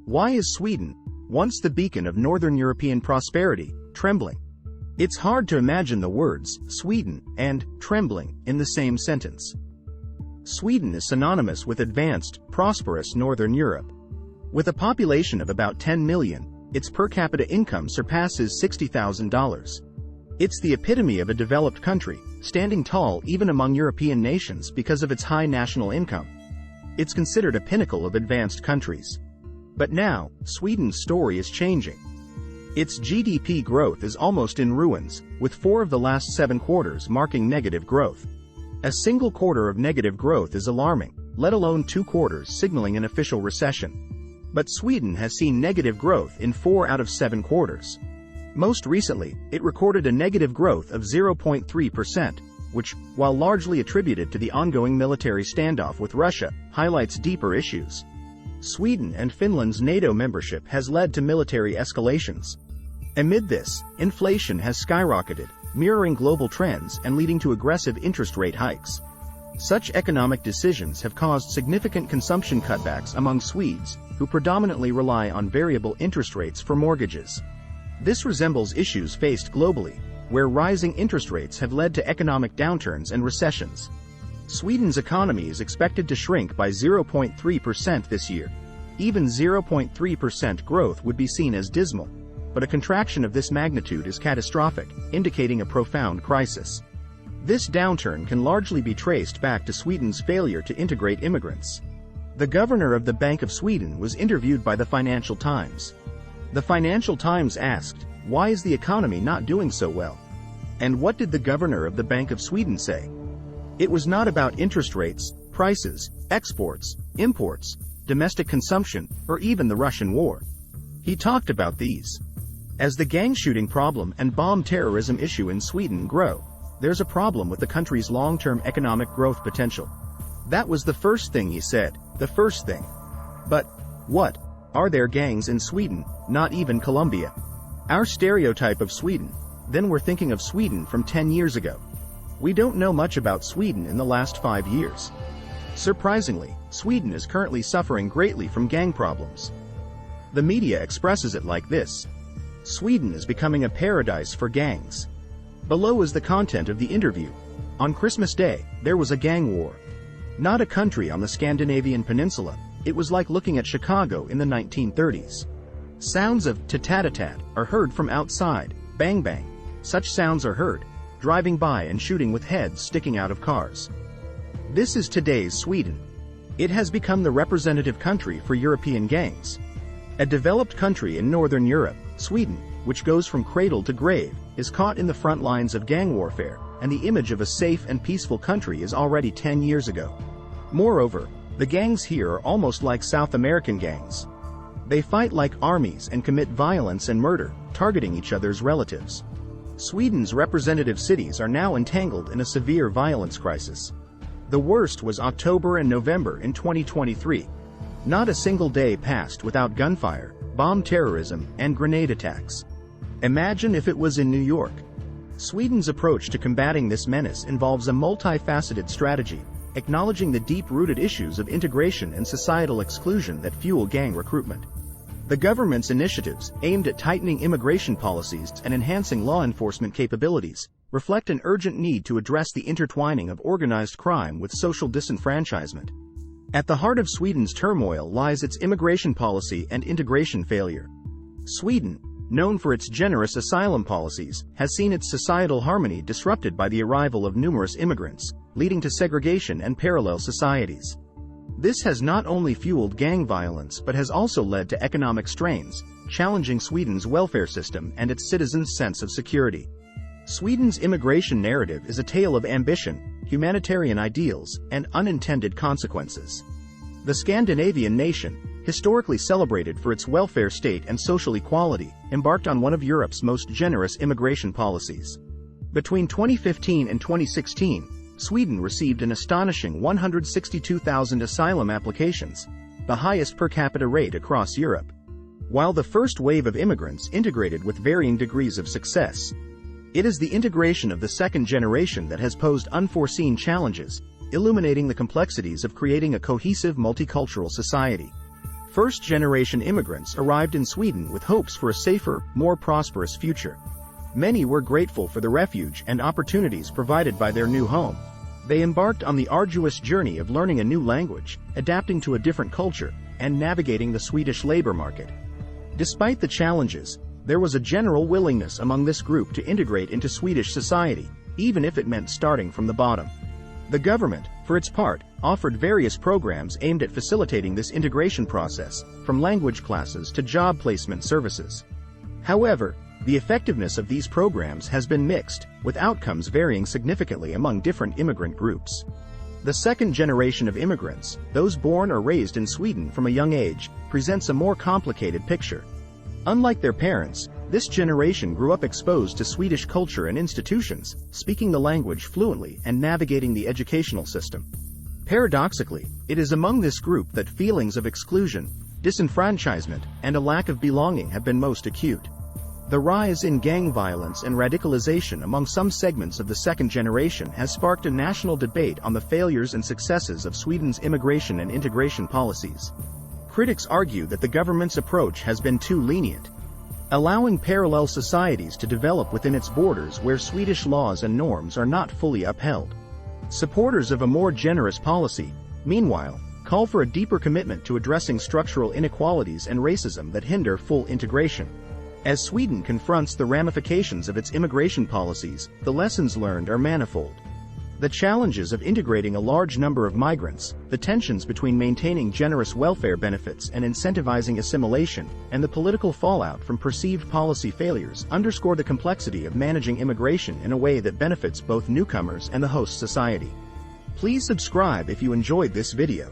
Why is Sweden, once the beacon of Northern European prosperity, trembling? It's hard to imagine the words Sweden and trembling in the same sentence. Sweden is synonymous with advanced, prosperous Northern Europe. With a population of about 10 million, its per capita income surpasses $60,000. It's the epitome of a developed country, standing tall even among European nations because of its high national income. It's considered a pinnacle of advanced countries. But now, Sweden's story is changing. Its GDP growth is almost in ruins, with 4 of the last 7 quarters marking negative growth. A single quarter of negative growth is alarming, let alone 2 quarters signaling an official recession. But Sweden has seen negative growth in 4 out of 7 quarters. Most recently, it recorded a negative growth of 0.3%, which, while largely attributed to the ongoing military standoff with Russia, highlights deeper issues. Sweden and Finland's NATO membership has led to military escalations. Amid this, inflation has skyrocketed, mirroring global trends and leading to aggressive interest rate hikes. Such economic decisions have caused significant consumption cutbacks among Swedes, who predominantly rely on variable interest rates for mortgages. This resembles issues faced globally, where rising interest rates have led to economic downturns and recessions. Sweden's economy is expected to shrink by 0.3% this year. Even 0.3% growth would be seen as dismal, but a contraction of this magnitude is catastrophic, indicating a profound crisis. This downturn can largely be traced back to Sweden's failure to integrate immigrants. The governor of the Bank of Sweden was interviewed by the Financial Times. The Financial Times asked, "Why is the economy not doing so well?" And what did the governor of the Bank of Sweden say? It was not about interest rates, prices, exports, imports, domestic consumption, or even the Russian war. He talked about these. As the gang shooting problem and bomb terrorism issue in Sweden grow, there's a problem with the country's long-term economic growth potential. That was the first thing he said, the first thing. But what? Are there gangs in Sweden? Not even Colombia. Our stereotype of Sweden, then we're thinking of Sweden from 10 years ago. We don't know much about Sweden in the last 5 years. Surprisingly, Sweden is currently suffering greatly from gang problems. The media expresses it like this: Sweden is becoming a paradise for gangs. Below is the content of the interview. On Christmas Day, there was a gang war. Not a country on the Scandinavian peninsula, it was like looking at Chicago in the 1930s. Sounds of tat-tat-tat are heard from outside, bang bang. Such sounds are heard, driving by and shooting with heads sticking out of cars. This is today's Sweden. It has become the representative country for European gangs. A developed country in Northern Europe, Sweden, which goes from cradle to grave, is caught in the front lines of gang warfare, and the image of a safe and peaceful country is already 10 years ago. Moreover, the gangs here are almost like South American gangs. They fight like armies and commit violence and murder, targeting each other's relatives. Sweden's representative cities are now entangled in a severe violence crisis. The worst was October and November in 2023. Not a single day passed without gunfire, bomb terrorism, and grenade attacks. Imagine if it was in New York. Sweden's approach to combating this menace involves a multifaceted strategy, acknowledging the deep-rooted issues of integration and societal exclusion that fuel gang recruitment. The government's initiatives, aimed at tightening immigration policies and enhancing law enforcement capabilities, reflect an urgent need to address the intertwining of organized crime with social disenfranchisement. At the heart of Sweden's turmoil lies its immigration policy and integration failure. Sweden, known for its generous asylum policies, has seen its societal harmony disrupted by the arrival of numerous immigrants, leading to segregation and parallel societies. This has not only fueled gang violence but has also led to economic strains, challenging Sweden's welfare system and its citizens' sense of security. Sweden's immigration narrative is a tale of ambition, humanitarian ideals, and unintended consequences. The Scandinavian nation, historically celebrated for its welfare state and social equality, embarked on one of Europe's most generous immigration policies. Between 2015 and 2016, Sweden received an astonishing 162,000 asylum applications, the highest per capita rate across Europe. While the first wave of immigrants integrated with varying degrees of success, it is the integration of the second generation that has posed unforeseen challenges, illuminating the complexities of creating a cohesive multicultural society. First-generation immigrants arrived in Sweden with hopes for a safer, more prosperous future. Many were grateful for the refuge and opportunities provided by their new home. They embarked on the arduous journey of learning a new language, adapting to a different culture, and navigating the Swedish labor market. Despite the challenges, there was a general willingness among this group to integrate into Swedish society, even if it meant starting from the bottom. The government, for its part, offered various programs aimed at facilitating this integration process, from language classes to job placement services. However, the effectiveness of these programs has been mixed, with outcomes varying significantly among different immigrant groups. The second generation of immigrants, those born or raised in Sweden from a young age, presents a more complicated picture. Unlike their parents, this generation grew up exposed to Swedish culture and institutions, speaking the language fluently and navigating the educational system. Paradoxically, it is among this group that feelings of exclusion, disenfranchisement, and a lack of belonging have been most acute. The rise in gang violence and radicalization among some segments of the second generation has sparked a national debate on the failures and successes of Sweden's immigration and integration policies. Critics argue that the government's approach has been too lenient, allowing parallel societies to develop within its borders where Swedish laws and norms are not fully upheld. Supporters of a more generous policy, meanwhile, call for a deeper commitment to addressing structural inequalities and racism that hinder full integration. As Sweden confronts the ramifications of its immigration policies, the lessons learned are manifold. The challenges of integrating a large number of migrants, the tensions between maintaining generous welfare benefits and incentivizing assimilation, and the political fallout from perceived policy failures underscore the complexity of managing immigration in a way that benefits both newcomers and the host society. Please subscribe if you enjoyed this video.